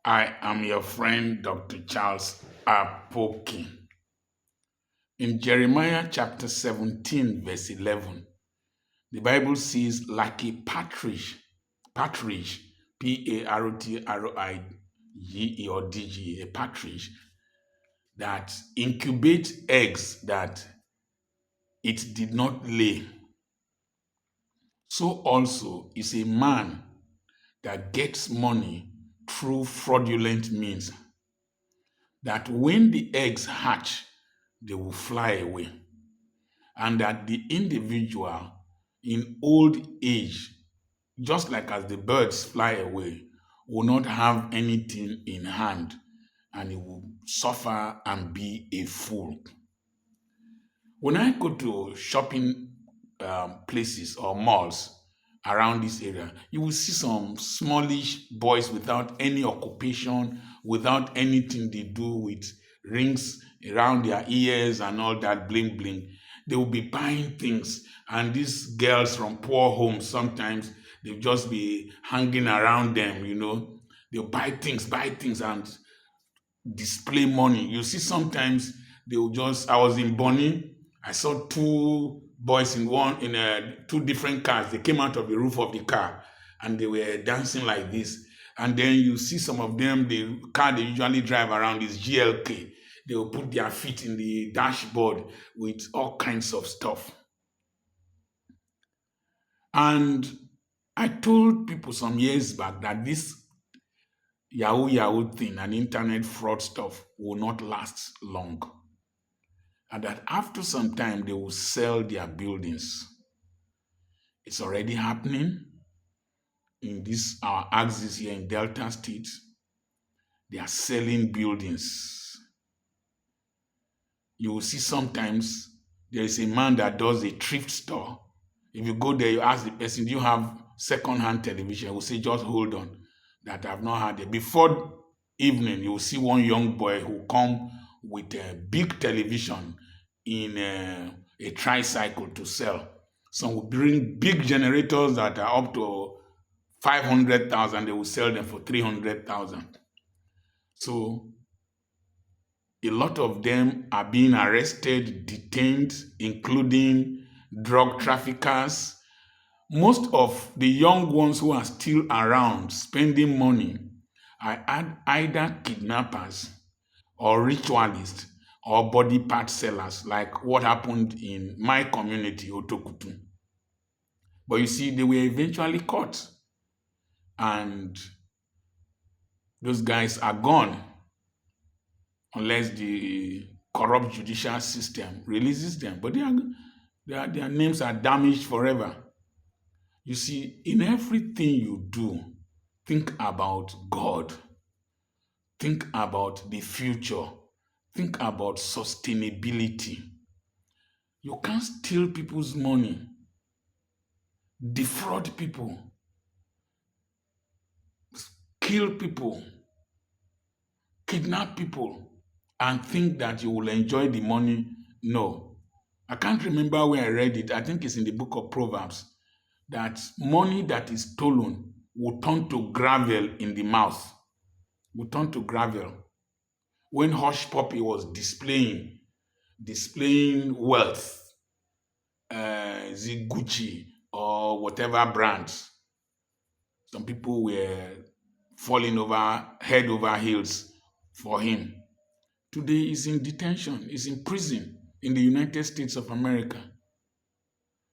I am your friend, Dr. Charles Apoki. In Jeremiah chapter 17, verse 11, the Bible says, like a partridge, P-A-R-T-R-I-G-E or D-G, a partridge that incubates eggs that it did not lay. So also is a man that gets money through fraudulent means, that when the eggs hatch, they will fly away, and that the individual in old age, just like as the birds fly away, will not have anything in hand, and he will suffer and be a fool. When I go to shopping places or malls around this area, you will see some smallish boys without any occupation, without anything they do with rings around their ears and all that bling bling. They will be buying things, and these girls from poor homes sometimes they'll just be hanging around them. They'll buy things, and display money. You see, sometimes they will just. I was in Bonny. I saw two boys in two different cars. They came out of the roof of the car and they were dancing like this. And then you see some of them. The car they usually drive around is GLK. They will put their feet in the dashboard with all kinds of stuff. And I told people some years back that this Yahoo thing and internet fraud stuff will not last long. And that after some time, they will sell their buildings. It's already happening in this our axis here in Delta State. They are selling buildings. You will see sometimes there is a man that does a thrift store. If you go there, you ask the person, do you have second-hand television? He will say, just hold on, that I've not had it. Before evening, you will see one young boy who come with a big television in a tricycle to sell. Some will bring big generators that are up to 500,000. They will sell them for 300,000. So a lot of them are being arrested, detained, including drug traffickers. Most of the young ones who are still around spending money are either kidnappers or ritualists or body part sellers, like what happened in my community, Otokutu. But you see, they were eventually caught, and those guys are gone unless the corrupt judicial system releases them. But their names are damaged forever. You see, in everything you do, think about God. Think about the future. Think about sustainability. You can't steal people's money, defraud people, kill people, kidnap people, and think that you will enjoy the money. No. I can't remember where I read it. I think it's in the book of Proverbs, that money that is stolen will turn to gravel in the mouth. Will turn to gravel. When Hush Puppy was displaying wealth, the Gucci or whatever brands, some people were falling head over heels for him. Today he's in detention, he's in prison in the United States of America.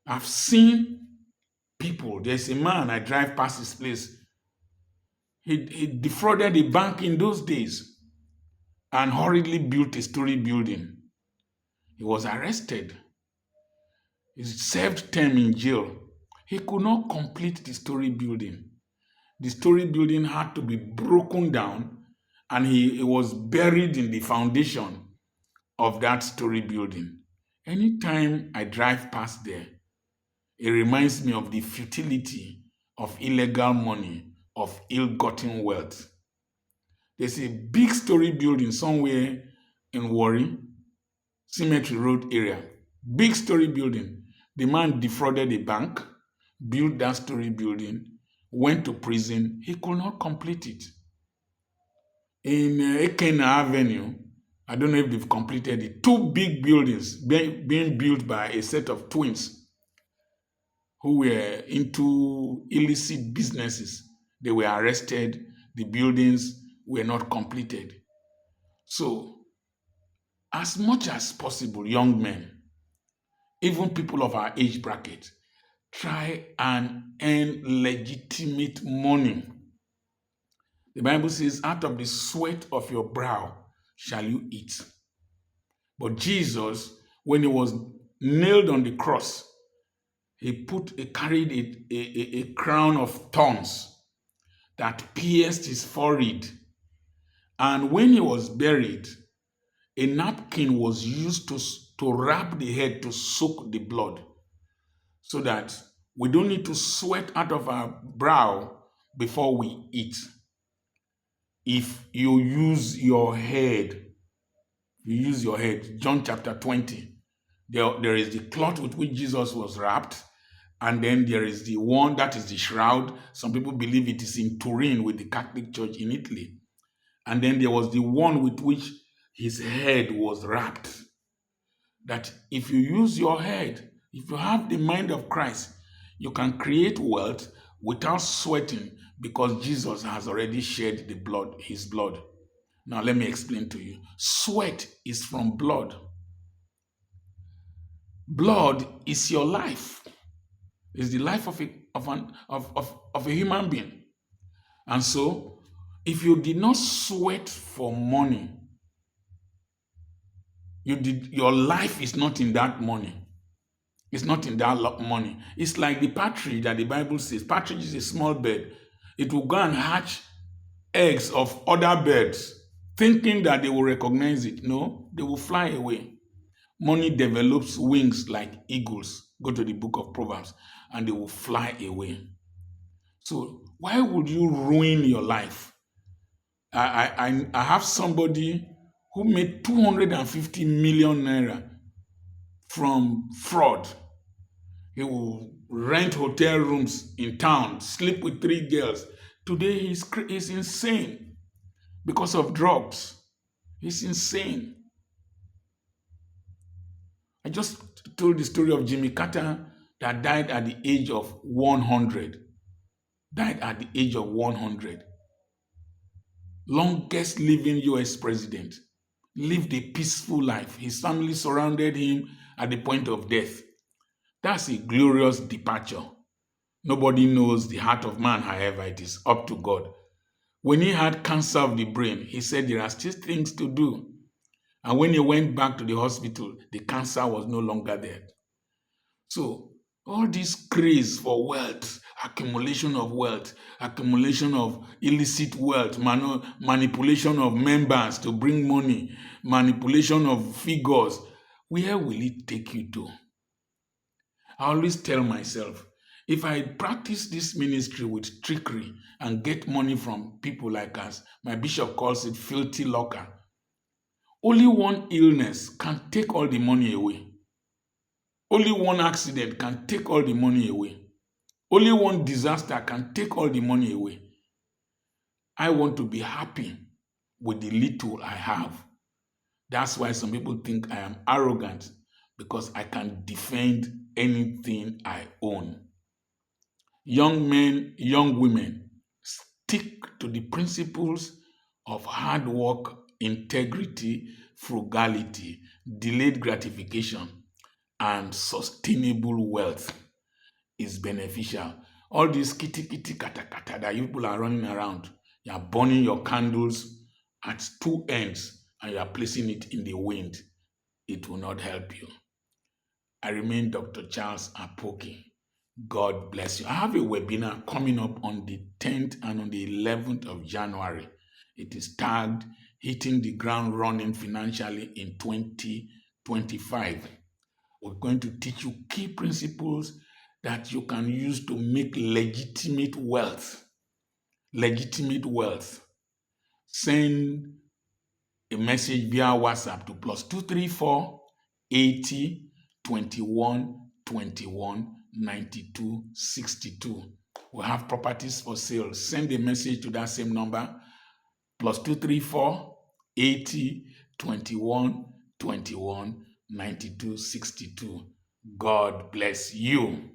I've seen people. There's a man, I drive past his place. He defrauded a bank in those days and hurriedly built a story building. He was arrested. He served term in jail. He could not complete the story building. The story building had to be broken down, and he was buried in the foundation of that story building. Anytime I drive past there, it reminds me of the futility of illegal money, of ill-gotten wealth. There's a big story building somewhere in Warri, Cemetery Road area. Big story building. The man defrauded a bank, built that story building, went to prison. He could not complete it. in Ekena Avenue. I don't know if they've completed it. Two big buildings being built by a set of twins who were into illicit businesses. They were arrested. The buildings were not completed. So, as much as possible, young men, even people of our age bracket, try and earn legitimate money. The Bible says, out of the sweat of your brow shall you eat. But Jesus, when he was nailed on the cross, he carried a crown of thorns that pierced his forehead. And when he was buried, a napkin was used to wrap the head to soak the blood, so that we don't need to sweat out of our brow before we eat. If you use your head, John chapter 20, there is the cloth with which Jesus was wrapped, and then there is the one that is the shroud. Some people believe it is in Turin with the Catholic Church in Italy. And then there was the one with which his head was wrapped. That if you use your head, if you have the mind of Christ, you can create wealth without sweating, because Jesus has already shed his blood. Now let me explain to you. Sweat is from blood. Blood is your life. It's the life of a human being. And so, if you did not sweat for money, your life is not in that money. It's not in that money. It's like the partridge that the Bible says. Partridge is a small bird. It will go and hatch eggs of other birds, thinking that they will recognize it. No, they will fly away. Money develops wings like eagles. Go to the book of Proverbs, and they will fly away. So why would you ruin your life? I have somebody who made 250 million naira from fraud. He will rent hotel rooms in town, sleep with 3 girls. Today he's insane because of drugs. He's insane. I just told the story of Jimmy Carter that died at the age of 100. Died at the age of 100. Longest living US president. Lived a peaceful life. His family surrounded him at the point of death. That's a glorious departure. Nobody knows the heart of man, however, it is up to God. When he had cancer of the brain, he said there are still things to do. And when he went back to the hospital, the cancer was no longer there. So, all this craze for wealth, accumulation of wealth, accumulation of illicit wealth, manipulation of members to bring money, manipulation of figures, where will it take you to? I always tell myself, if I practice this ministry with trickery and get money from people like us, my bishop calls it filthy lucre, only one illness can take all the money away. Only one accident can take all the money away. Only one disaster can take all the money away. I want to be happy with the little I have. That's why some people think I am arrogant, because I can defend anything I own. Young men, young women, stick to the principles of hard work, integrity, frugality, delayed gratification, and sustainable wealth is beneficial. All this kitty kata kata that you people are running around, you are burning your candles at two ends and you are placing it in the wind. It will not help you. I remain Dr. Charles Apoki. God bless you. I have a webinar coming up on the 10th and on the 11th of January. It is tagged Hitting the Ground Running Financially in 2025. We're going to teach you key principles that you can use to make legitimate wealth. Legitimate wealth. Send a message via WhatsApp to +234 80 21 21 92 62. We have properties for sale. Send a message to that same number, plus 234 80 21 21 92 62. God bless you.